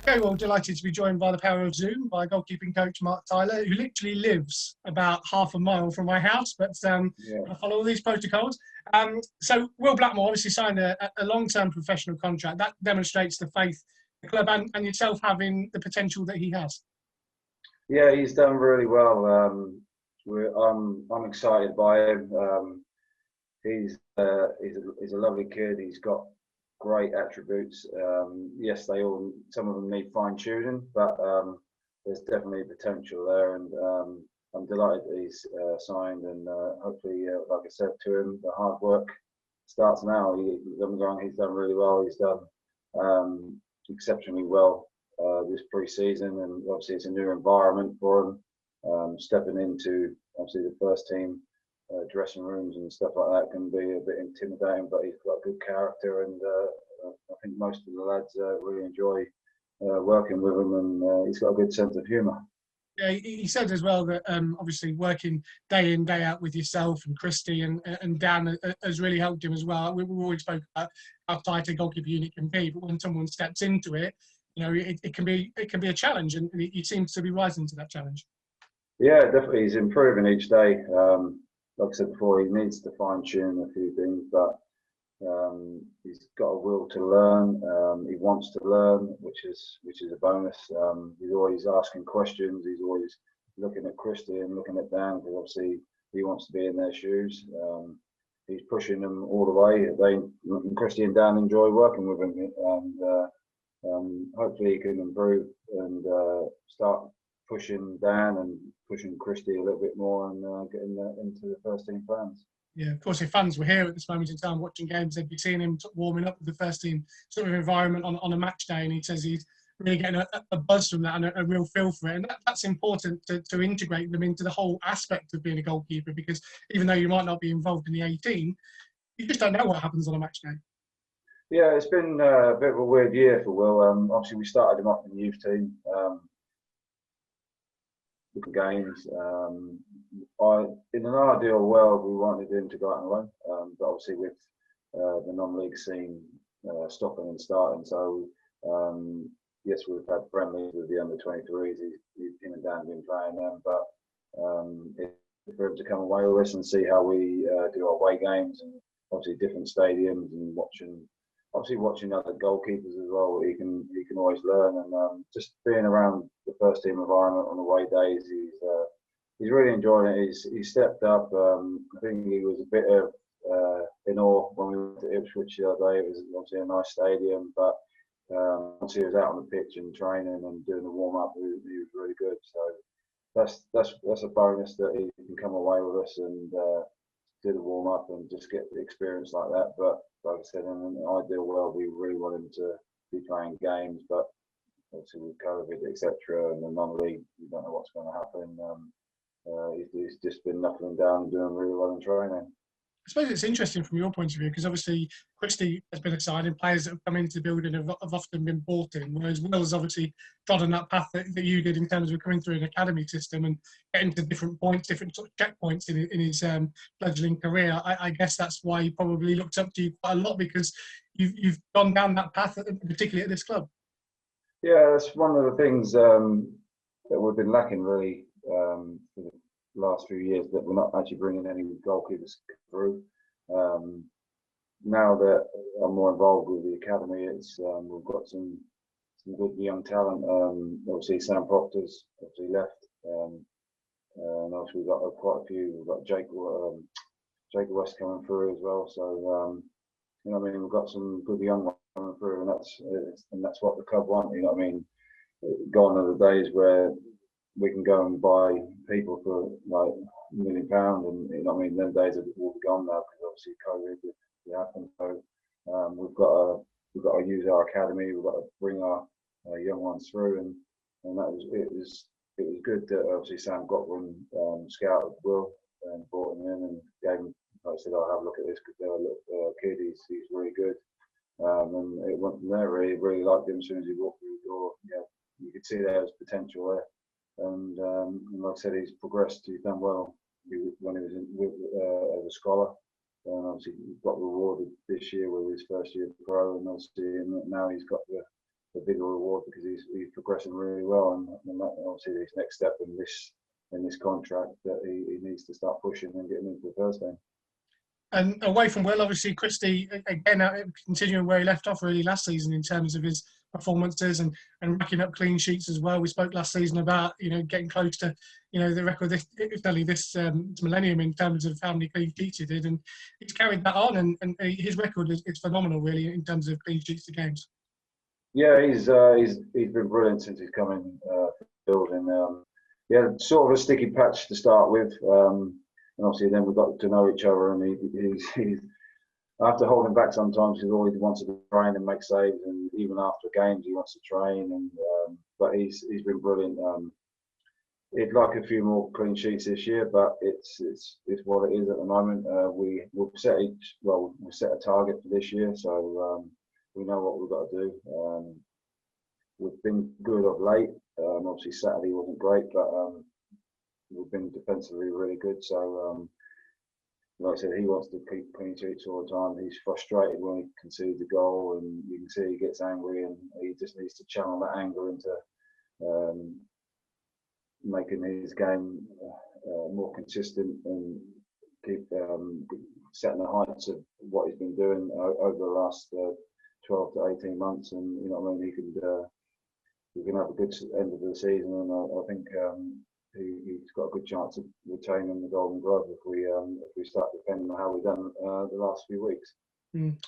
Okay, well, delighted to be joined by the power of Zoom by goalkeeping coach Mark Tyler, who literally lives about half a mile from my house, but Yeah, I follow all these protocols. So Will Blackmore obviously signed a long-term professional contract. That demonstrates the faith the club and yourself having the potential that he has. yeah, he's done really well. I'm excited by him. He's a lovely kid. He's got great attributes. Yes, some of them need fine tuning, but there's definitely potential there, and I'm delighted that he's signed. And hopefully, like I said to him, the hard work starts now. He's done really well. He's done exceptionally well this pre-season, and obviously it's a new environment for him. Stepping into obviously the first team dressing rooms and stuff like that can be a bit intimidating, but he's got a good character, and I think most of the lads really enjoy working with him, and he's got a good sense of humour. Yeah, he said as well that obviously working day in, day out with yourself and Christy and Dan has really helped him as well. We've always spoke about how tight a goalkeeper unit can be, but when someone steps into it, it can be a challenge, and he seems to be rising to that challenge. Yeah, definitely, he's improving each day. Like I said before, he needs to fine tune a few things, but he's got a will to learn. He wants to learn, which is a bonus. He's always asking questions. He's always looking at Christy and looking at Dan, because obviously he wants to be in their shoes. He's pushing them all the way. Christy and Dan enjoy working with him, and hopefully he can improve and start pushing Dan and pushing Christy a little bit more, and getting into the first team plans. Yeah, of course, if fans were here at this moment in time watching games, they'd be seeing him warming up with the first team sort of environment on a match day, and he says he's really getting a buzz from that and a real feel for it. And that's important to integrate them into the whole aspect of being a goalkeeper, because even though you might not be involved in the 18, you just don't know what happens on a match day. Yeah, it's been a bit of a weird year for Will. Obviously, we started him up in the youth team. Games. In an ideal world, we wanted him to go out and run, but obviously with the non-league scene stopping and starting, so yes, we've had friendlies with the under-23s. Him and Dan have been playing them, but for him to come away with us and see how we do our away games, and obviously different stadiums, and watching other goalkeepers as well, he can always learn, and just being around the first team environment on away days, he's really enjoying it. He's stepped up. I think he was a bit of in awe when we went to Ipswich the other day. It was obviously a nice stadium, but once he was out on the pitch and training and doing the warm up, he was really good. So that's a bonus that he can come away with us and do the warm up and just get the experience like that. But like I said, in an ideal world, we really want him to be playing games, but obviously with COVID, etc., and the non-league, you don't know what's going to happen. He's just been knuckling down and doing really well in training. I suppose it's interesting from your point of view, because obviously Christie has been a sign, and players that have come into the building have often been bought in, whereas Will's obviously trodden that path that you did in terms of coming through an academy system and getting to different points, different sort of checkpoints in his fledgling career. I guess that's why he probably looked up to you quite a lot, because you've gone down that path, particularly at this club. Yeah, that's one of the things that we've been lacking really for the last few years, that we're not actually bringing any goalkeepers through. Now that I'm more involved with the academy, we've got some good young talent. Obviously Sam Proctor's obviously left, and obviously we've got quite a few. We've got Jake West coming through as well. So we've got some good young ones coming through, and that's what the club want. You know what I mean? Gone are the days where we can go and buy people for like £1 million, and you know what I mean. Them days are all gone now, because obviously COVID happened. So we've got to use our academy. We've got to bring our young ones through, and it was good that obviously Sam got one scouted Will and brought him in and gave him. I said, "I'll have a look at this kid. He's really good." And it went from there. Really liked him as soon as he walked through the door. Yeah, you could see there was potential there. And like I said, he's progressed. He's done well when he was as a scholar, and obviously he got rewarded this year with his first year pro, and obviously now he's got the a bigger reward because he's progressing really well, and that, obviously his next step in this contract that he needs to start pushing and getting into the first team. And away from Will, obviously Christie again continuing where he left off really last season in terms of his performances and racking up clean sheets as well. We spoke last season about getting close to the record this millennium in terms of how many clean sheets he did, and he's carried that on, and his record is phenomenal really in terms of clean sheets to games. Yeah, he's been brilliant since he's come in building. Yeah, sort of a sticky patch to start with. And obviously then we got to know each other, and he's I have to hold him back sometimes because all he wants to train and make saves, and even after games he wants to train. And but he's been brilliant. He'd like a few more clean sheets this year, but it's what it is at the moment. We've set a target for this year, so we know what we've got to do. We've been good of late. Obviously Saturday wasn't great, but we've been defensively really good. So, like I said, he wants to keep clean sheets all the time. He's frustrated when he concedes a goal, and you can see he gets angry, and he just needs to channel that anger into making his game more consistent and keep setting the heights of what he's been doing over the last 12 to 18 months. And you know what I mean, he can have a good end of the season, and I think he's got a good chance of retaining the Golden Glove if we start depending on how we've done the last few weeks.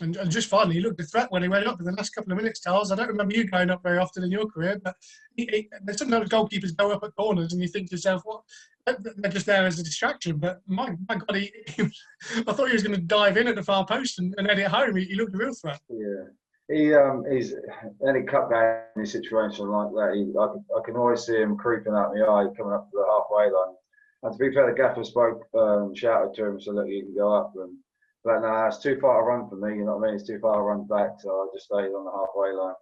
And just finally, he looked a threat when he went up in the last couple of minutes, Charles. I don't remember you going up very often in your career, but sometimes goalkeepers go up at corners and you think to yourself, what? They're just there as a distraction. But my God, I thought he was going to dive in at the far post and head it home. He looked a real threat. Yeah. He's any cutback in a situation like that. I can always see him creeping out the eye, coming up to the halfway line. And to be fair, the gaffer spoke, shouted to him so that he can go up. But no, it's too far to run for me. You know what I mean? It's too far to run back, so I just stayed on the halfway line.